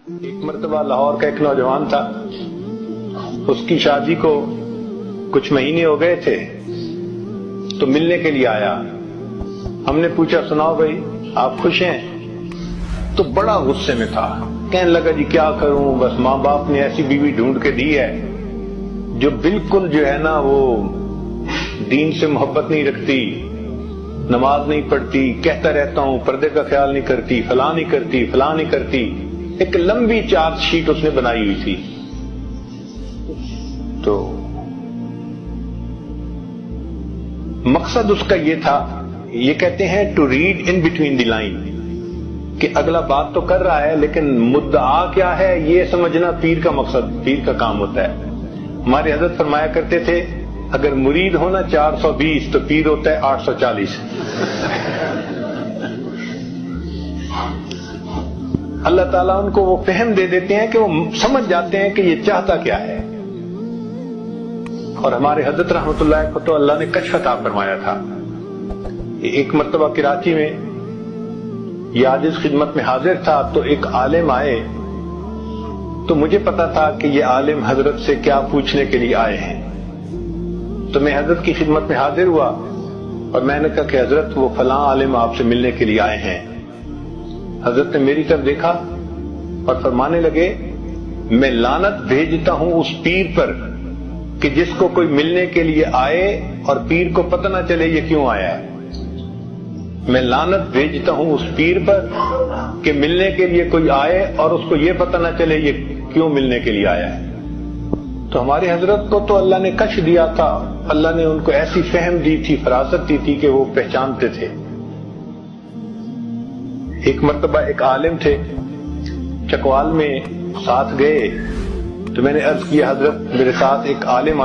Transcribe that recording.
ایک مرتبہ لاہور کا ایک نوجوان تھا، اس کی شادی کو کچھ مہینے ہو گئے تھے تو ملنے کے لیے آیا۔ ہم نے پوچھا سناؤ بھائی آپ خوش ہیں؟ تو بڑا غصے میں تھا، کہنے لگا جی کیا کروں، بس ماں باپ نے ایسی بیوی ڈھونڈ کے دی ہے جو بالکل جو ہے نا وہ دین سے محبت نہیں رکھتی، نماز نہیں پڑھتی، کہتا رہتا ہوں پردے کا خیال نہیں کرتی، فلاں نہیں کرتی، فلاں نہیں کرتی۔ ایک لمبی چارج شیٹ اس نے بنائی ہوئی تھی۔ تو مقصد اس کا یہ تھا، یہ کہتے ہیں to read in between the line, کہ اگلا بات تو کر رہا ہے لیکن مدعا کیا ہے یہ سمجھنا پیر کا مقصد، پیر کا کام ہوتا ہے۔ ہمارے حضرت فرمایا کرتے تھے اگر مرید ہونا 420 تو پیر ہوتا ہے 840۔ اللہ تعالیٰ ان کو وہ فہم دے دیتے ہیں کہ وہ سمجھ جاتے ہیں کہ یہ چاہتا کیا ہے۔ اور ہمارے حضرت رحمت اللہ کو تو اللہ نے کشف عطا فرمایا تھا۔ ایک مرتبہ کراچی میں یہ عاجز خدمت میں حاضر تھا تو ایک عالم آئے، تو مجھے پتا تھا کہ یہ عالم حضرت سے کیا پوچھنے کے لیے آئے ہیں، تو میں حضرت کی خدمت میں حاضر ہوا اور میں نے کہا کہ حضرت وہ فلاں عالم آپ سے ملنے کے لیے آئے ہیں۔ حضرت نے میری طرف دیکھا اور فرمانے لگے میں لعنت بھیجتا ہوں اس پیر پر کہ جس کو کوئی ملنے کے لیے آئے اور پیر کو پتہ نہ چلے یہ کیوں آیا ہے۔ میں لعنت بھیجتا ہوں اس پیر پر کہ ملنے کے لیے کوئی آئے اور اس کو یہ پتہ نہ چلے یہ کیوں ملنے کے لیے آیا ہے۔ تو ہمارے حضرت کو تو اللہ نے کشف دیا تھا، اللہ نے ان کو ایسی فہم دی تھی، فراست دی تھی کہ وہ پہچانتے تھے۔ ایک مرتبہ ایک عالم تھے چکوال میں، ساتھ گئے تو میں نے عرض کیا حضرت میرے ساتھ ایک عالم